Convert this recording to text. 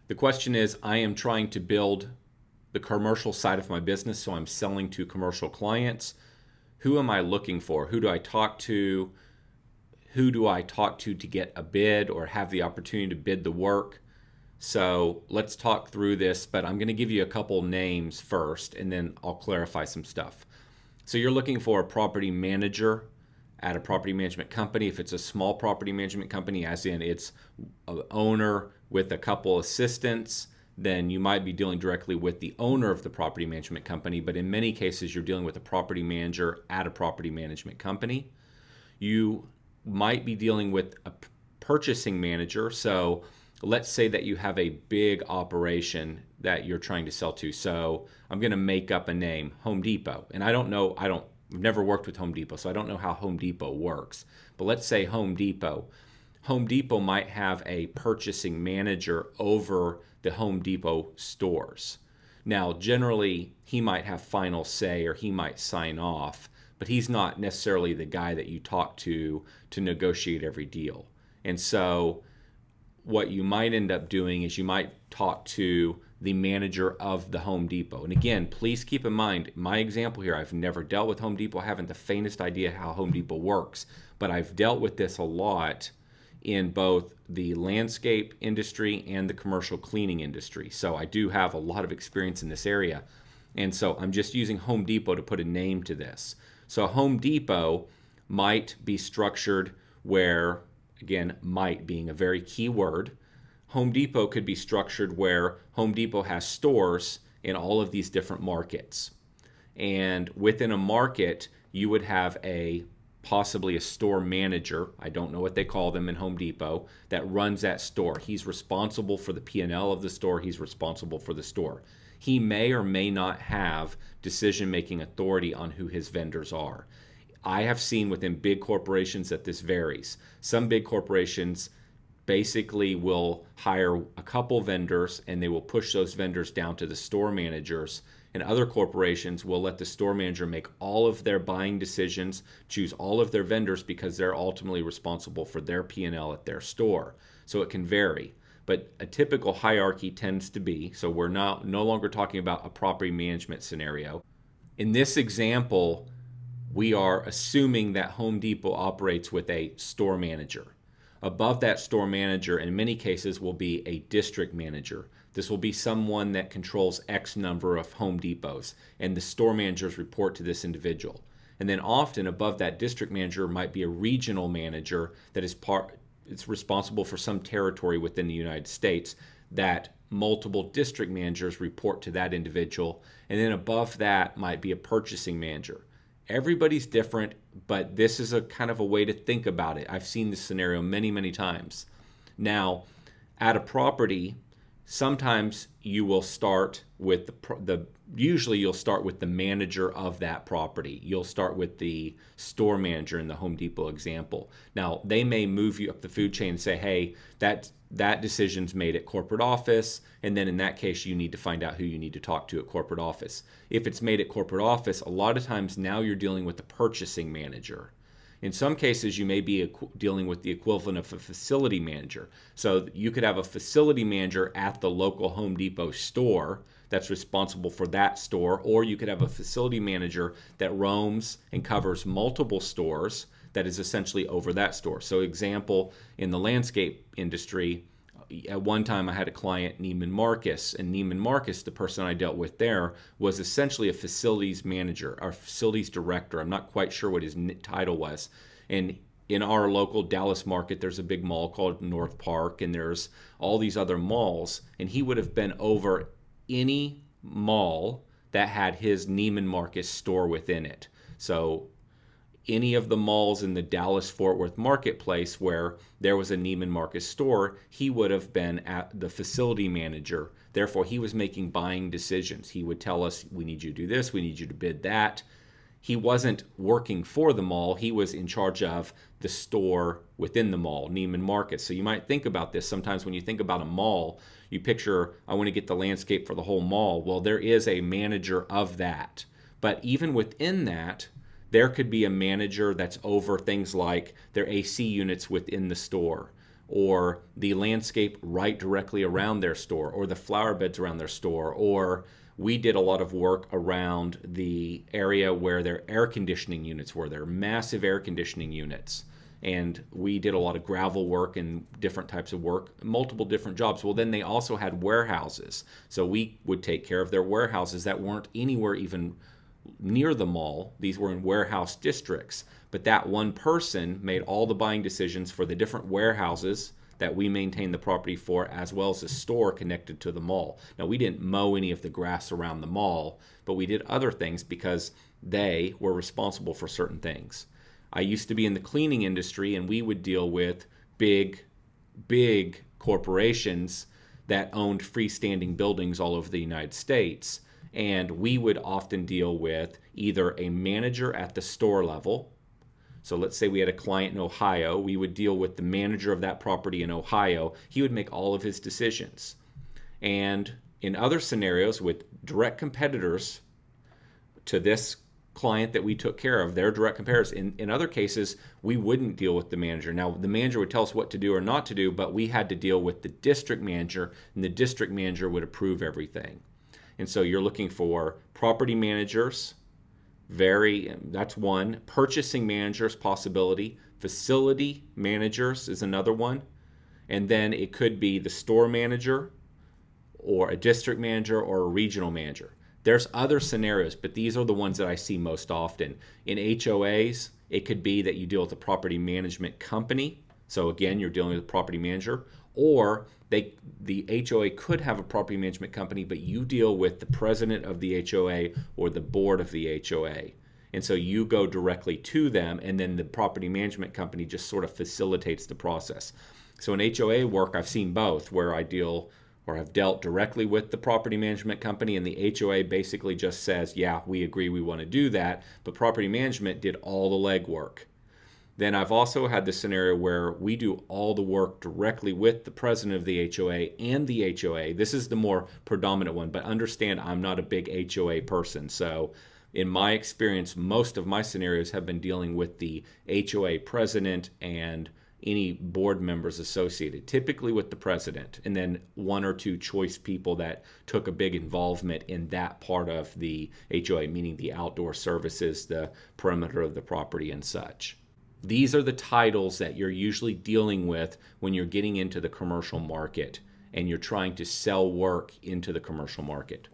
The question is, I am trying to build the commercial side of my business, so I'm selling to commercial clients. Who am I looking for? Who do I talk to? Who do I talk to get a bid or have the opportunity to bid the work? So let's talk through this, but I'm going to give you a couple names first, and then I'll clarify some stuff. So you're looking for a property manager at a property management company. If it's a small property management company, as in it's an owner with a couple assistants, then you might be dealing directly with the owner of the property management company. But in many cases, you're dealing with a property manager at a property management company. You might be dealing with a purchasing manager. So let's say that you have a big operation that you're trying to sell to. So I'm going to make up a name, Home Depot. And I've never worked with Home Depot, so I don't know how Home Depot works. But let's say Home Depot. Home Depot might have a purchasing manager over the Home Depot stores. Now, generally, he might have final say or he might sign off, but he's not necessarily the guy that you talk to negotiate every deal. And so what you might end up doing is you might talk to the manager of the Home Depot. And again, please keep in mind, my example here, I've never dealt with Home Depot. I haven't the faintest idea how Home Depot works, but I've dealt with this a lot in both the landscape industry and the commercial cleaning industry. So I do have a lot of experience in this area. And so I'm just using Home Depot to put a name to this. So Home Depot might be structured where, again, might being a very key word, Home Depot could be structured where Home Depot has stores in all of these different markets. And within a market, you would have possibly a store manager, I don't know what they call them in Home Depot, that runs that store. He's responsible for the P&L of the store. He's responsible for the store. He may or may not have decision-making authority on who his vendors are. I have seen within big corporations that this varies. Some big corporations basically will hire a couple vendors and they will push those vendors down to the store managers. And other corporations will let the store manager make all of their buying decisions, choose all of their vendors because they're ultimately responsible for their P&L at their store. So it can vary. But a typical hierarchy tends to be, so we're no longer talking about a property management scenario. In this example, we are assuming that Home Depot operates with a store manager. Above that store manager, in many cases, will be a district manager. This will be someone that controls X number of Home Depots, and the store managers report to this individual. And then often above that district manager might be a regional manager that it's responsible for some territory within the United States that multiple district managers report to that individual. And then above that might be a purchasing manager. Everybody's different, but this is a kind of a way to think about it. I've seen this scenario many, many times. Now, at a property, sometimes you will start with usually you'll start with the manager of that property. You'll start with the store manager in the Home Depot example. Now, they may move you up the food chain and say, hey, that decision's made at corporate office, and then in that case, you need to find out who you need to talk to at corporate office. If it's made at corporate office, a lot of times now you're dealing with the purchasing manager. In some cases, you may be dealing with the equivalent of a facility manager. So you could have a facility manager at the local Home Depot store that's responsible for that store, or you could have a facility manager that roams and covers multiple stores that is essentially over that store. So example, in the landscape industry, at one time I had a client, Neiman Marcus, and Neiman Marcus, the person I dealt with there, was essentially a facilities manager or facilities director. I'm not quite sure what his title was. And in our local Dallas market, there's a big mall called North Park, and there's all these other malls, and he would have been over any mall that had his Neiman Marcus store within it. So any of the malls in the Dallas-Fort Worth marketplace where there was a Neiman Marcus store, he would have been at the facility manager. Therefore, he was making buying decisions. He would tell us, we need you to do this, we need you to bid that. He wasn't working for the mall. He was in charge of the store within the mall, Neiman Marcus. So you might think about this. Sometimes when you think about a mall, you picture, I want to get the landscape for the whole mall. Well, there is a manager of that. But even within that, there could be a manager that's over things like their AC units within the store, or the landscape right directly around their store, or the flower beds around their store, or we did a lot of work around the area where their air conditioning units were, their massive air conditioning units. And we did a lot of gravel work and different types of work, multiple different jobs. Well, then they also had warehouses. So we would take care of their warehouses that weren't anywhere even near the mall. These were in warehouse districts. But that one person made all the buying decisions for the different warehouses that we maintained the property for, as well as a store connected to the mall. Now, we didn't mow any of the grass around the mall, but we did other things because they were responsible for certain things. I used to be in the cleaning industry, and we would deal with big corporations that owned freestanding buildings all over the United States. And we would often deal with either a manager at the store level. So let's say we had a client in Ohio. We would deal with the manager of that property in Ohio. He would make all of his decisions. And in other scenarios with direct competitors to this client that we took care of, their direct competitors, in other cases, we wouldn't deal with the manager. Now, the manager would tell us what to do or not to do, but we had to deal with the district manager, and the district manager would approve everything. And so you're looking for property managers, that's one. Purchasing managers, possibility. Facility managers is another one. And then it could be the store manager or a district manager or a regional manager. There's other scenarios, but these are the ones that I see most often. In HOAs, it could be that you deal with a property management company. So again, you're dealing with a property manager. Or the HOA could have a property management company, but you deal with the president of the HOA or the board of the HOA. And so you go directly to them, and then the property management company just sort of facilitates the process. So in HOA work, I've seen both, where I deal or have dealt directly with the property management company, and the HOA basically just says, yeah, we agree, we want to do that, but property management did all the legwork. Then I've also had the scenario where we do all the work directly with the president of the HOA and the HOA. This is the more predominant one, but understand I'm not a big HOA person. So in my experience, most of my scenarios have been dealing with the HOA president and any board members associated, typically with the president, and then one or two choice people that took a big involvement in that part of the HOA, meaning the outdoor services, the perimeter of the property and such. These are the titles that you're usually dealing with when you're getting into the commercial market and you're trying to sell work into the commercial market.